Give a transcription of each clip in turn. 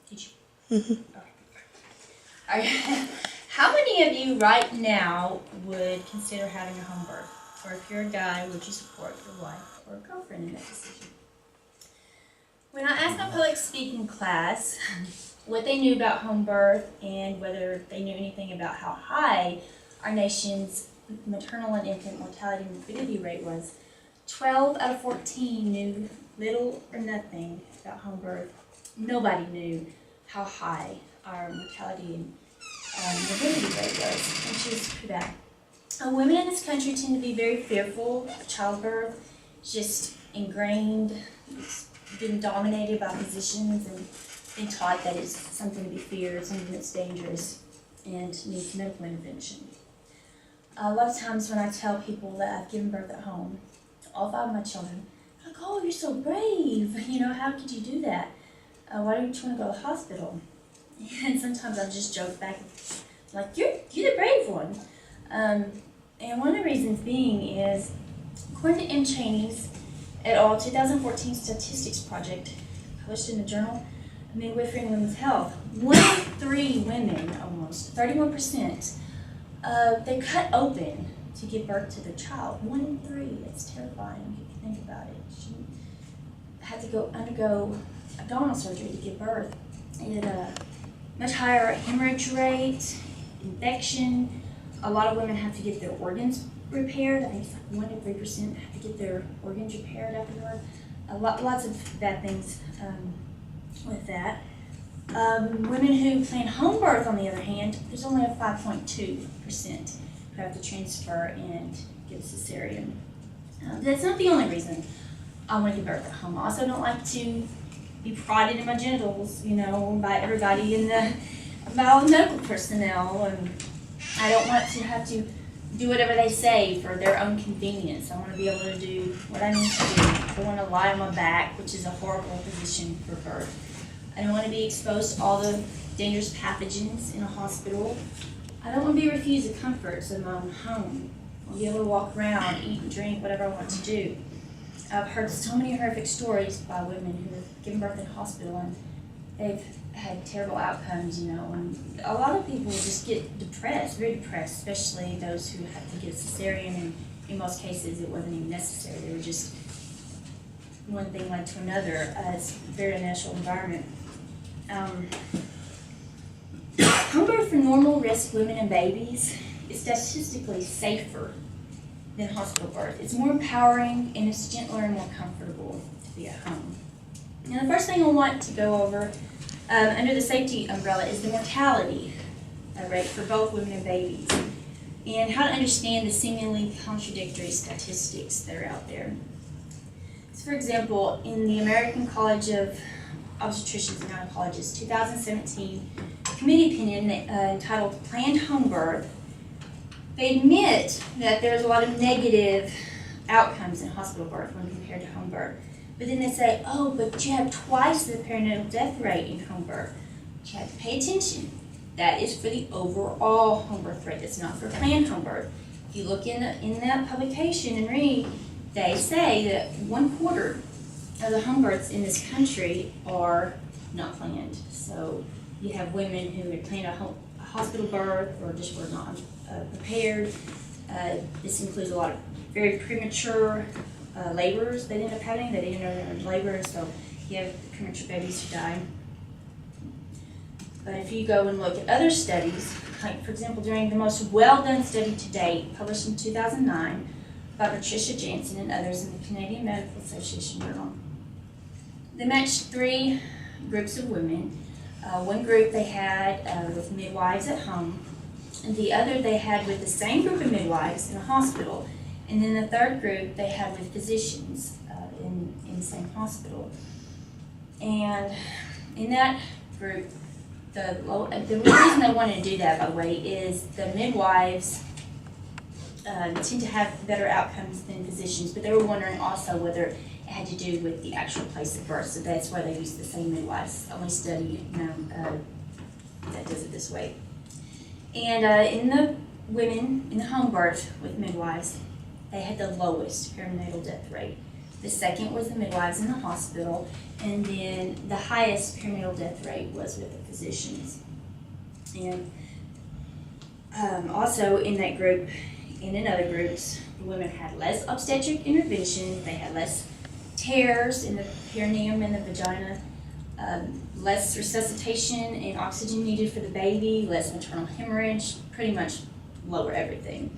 Did you? Mm-hmm. Okay. How many of you right now would consider having a home birth? Or if you're a guy, would you support your wife or girlfriend in that decision? When I asked my public speaking class what they knew about home birth and whether they knew anything about how high our nation's maternal and infant mortality and morbidity rate was, 12 out of 14 knew little or nothing about home birth. Nobody knew how high our mortality and morbidity rate was, which is pretty bad. Women in this country tend to be very fearful of childbirth. It's just ingrained. It's been dominated by physicians and been taught that it's something to be feared, something that's dangerous and needs medical intervention. A lot of times when I tell people that I've given birth at home, all 5 of my children, they're like, "Oh, you're so brave. You know, how could you do that? Why don't you want to go to the hospital?" And sometimes I'll just joke back, like, you're the brave one. And one of the reasons being is, according to M. Cheney's et al. 2014 Statistics Project, published in the journal of Midwifery and Women's Health, 1 in 3 women, almost, 31%, they cut open to give birth to their child. 1 in 3, that's terrifying if you think about it. She had to undergo abdominal surgery to give birth. It much higher hemorrhage rate, infection. A lot of women have to get their organs repaired. I think it's like 1 to 3% have to get their organs repaired afterward. Lots of bad things with that. Women who plan home birth, on the other hand, there's only a 5.2% who have to transfer and get a cesarean. That's not the only reason I want to give birth at home. I also don't like to be prodded in my genitals, by everybody by all the medical personnel, and I don't want to have to do whatever they say for their own convenience. I want to be able to do what I need to do. I don't want to lie on my back, which is a horrible position for birth. I don't want to be exposed to all the dangerous pathogens in a hospital. I don't want to be refused the comforts of my own home. I want to be able to walk around, eat and drink, whatever I want to do. I've heard so many horrific stories by women who have given birth in hospital and they've had terrible outcomes, and a lot of people just get depressed, very depressed, especially those who have to get a cesarean, and in most cases it wasn't even necessary. They were just, one thing led to another. It's a very unnatural environment. Home birth for normal risk women and babies is statistically safer than hospital birth. It's more empowering and it's gentler and more comfortable to be at home. Now, the first thing I want to go over under the safety umbrella is the mortality rate for both women and babies, and how to understand the seemingly contradictory statistics that are out there. So, for example, in the American College of Obstetricians and Gynecologists 2017 committee opinion entitled Planned Home Birth, they admit that there's a lot of negative outcomes in hospital birth when compared to home birth. But then they say, oh, but you have twice the perinatal death rate in home birth. But you have to pay attention. That is for the overall home birth rate. That's not for planned home birth. If you look in that publication and read, they say that 1/4 of the home births in this country are not planned. So you have women who had planned a hospital birth or just were not prepared. This includes a lot of very premature labors they ended up having. They didn't know they were in labor, so you have premature babies who die. But if you go and look at other studies, like for example during the most well-done study to date, published in 2009 by Patricia Jansen and others in the Canadian Medical Association Journal, they matched 3 groups of women. One group they had with midwives at home, and the other they had with the same group of midwives in a hospital, and then the third group they had with physicians in the same hospital. And in that group, the reason they wanted to do that, by the way, is the midwives tend to have better outcomes than physicians, but they were wondering also whether it had to do with the actual place of birth, so that's why they used the same midwives. Only study that does it this way. And in the women in the home birth with midwives, they had the lowest perinatal death rate. The second was the midwives in the hospital. And then the highest perinatal death rate was with the physicians. And also in that group, and in other groups, the women had less obstetric intervention, they had less tears in the perineum and the vagina, less resuscitation and oxygen needed for the baby, less maternal hemorrhage, pretty much lower everything.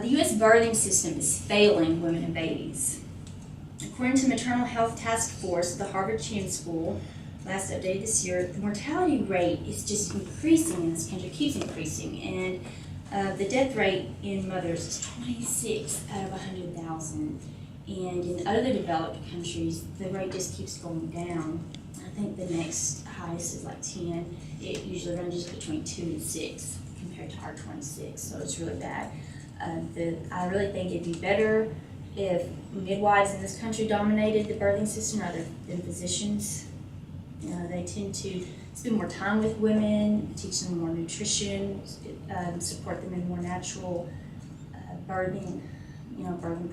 The U.S. birthing system is failing women and babies. According to Maternal Health Task Force at the Harvard Children's School, last updated this year, the mortality rate is just increasing in this country, keeps increasing, and the death rate in mothers is 26 out of 100,000. And in other developed countries, the rate just keeps going down. I think the next highest is like 10. It usually ranges between 2 and 6 compared to our 26, so it's really bad. I really think it'd be better if midwives in this country dominated the birthing system rather than physicians. They tend to spend more time with women, teach them more nutrition, support them in more natural birthing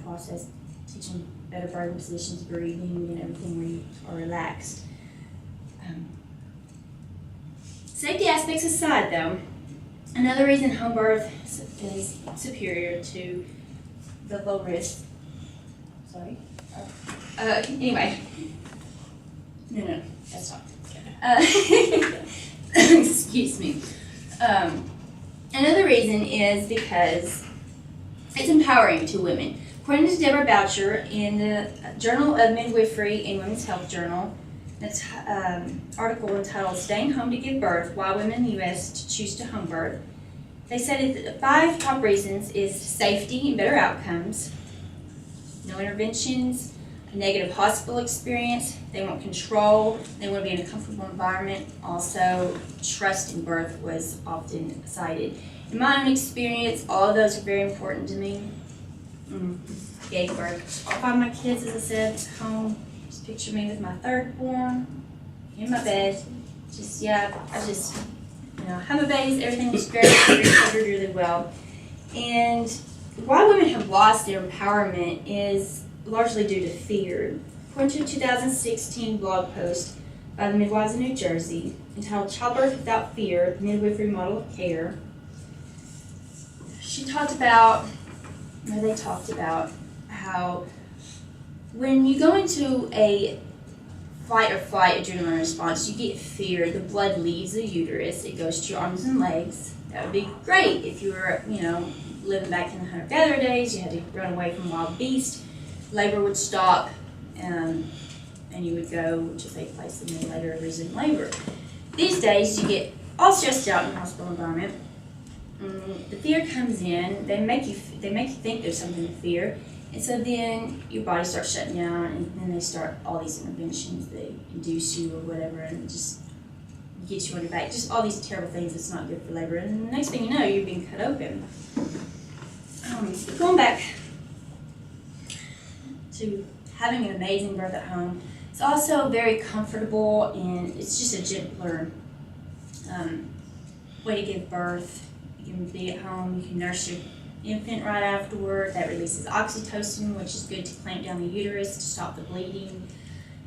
process, teach them better birthing positions, breathing, and everything where you are relaxed. Safety aspects aside, though, another reason home birth is superior to the low risk. Sorry. Anyway. No, that's not. Excuse me. Another reason is because it's empowering to women. According to Deborah Boucher in the Journal of Midwifery and Women's Health Journal, that's article entitled "Staying Home to Give Birth: Why Women in the U.S. Choose to Home Birth." They said the 5 top reasons is safety and better outcomes, no interventions, a negative hospital experience, they want control, they want to be in a comfortable environment. Also, trust in birth was often cited. In my own experience, all of those are very important to me. Gave birth. All 5 of my kids, as I said, at home. Just picture me with my 3rd born in my bed. Have a babies, everything was great, recovered really well. And why women have lost their empowerment is largely due to fear. According to a 2016 blog post by the midwives in New Jersey entitled "Childbirth Without Fear: The Midwifery Model of Care," they talked about how when you go into a fight or flight adrenaline response, you get fear, the blood leaves the uterus, it goes to your arms and legs. That would be great if you were, living back in the hunter-gatherer days, you had to run away from wild beasts, labor would stop, and you would go to a safe place and then later resume labor. These days, you get all stressed out in the hospital environment. The fear comes in, they make you think there's something to fear, and so then your body starts shutting down, and then they start all these interventions. They induce you or whatever, and just get you on your back. Just all these terrible things that's not good for labor. And the next thing you know, you're being cut open. Going back to having an amazing birth at home, it's also very comfortable, and it's just a gentler way to give birth. You can be at home, you can nurse your infant right afterward. That releases oxytocin, which is good to clamp down the uterus to stop the bleeding.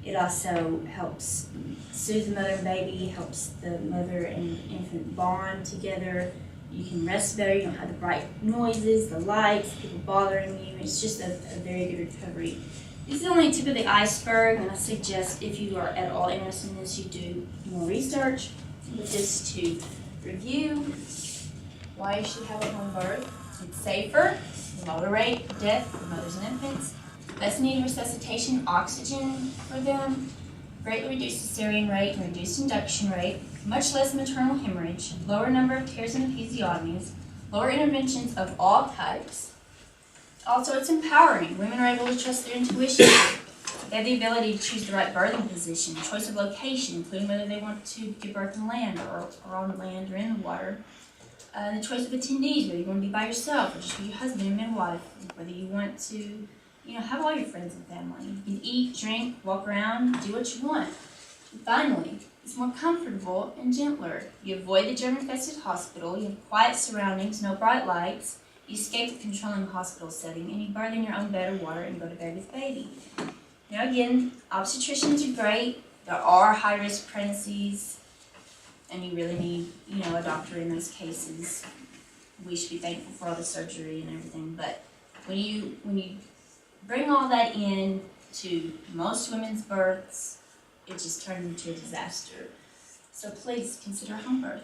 It also helps soothe the mother and baby, helps the mother and infant bond together. You can rest better, you don't have the bright noises, the lights, people bothering you. It's just a very good recovery. This is only the tip of the iceberg, and I suggest if you are at all interested in this, you do more research. But just to review why you should have a home birth. It's safer, lower rate of death for mothers and infants, less needed resuscitation, oxygen for them, greatly reduced cesarean rate and reduced induction rate, much less maternal hemorrhage, lower number of tears and episiotomies, lower interventions of all types. Also, it's empowering. Women are able to trust their intuition. They have the ability to choose the right birthing position, choice of location, including whether they want to give birth on land or on land or in the water. The choice of attendees, whether you want to be by yourself or just with your husband and midwife, whether you want to, have all your friends and family. You can eat, drink, walk around, do what you want. And finally, it's more comfortable and gentler. You avoid the germ-infested hospital, you have quiet surroundings, no bright lights, You escape the controlling hospital setting, and you birth in your own bed or water and go to bed with baby. Now again, obstetricians are great. There are high-risk pregnancies, and you really need, a doctor in those cases. We should be thankful for all the surgery and everything, but when you bring all that in to most women's births, it just turns into a disaster. So please consider home birth.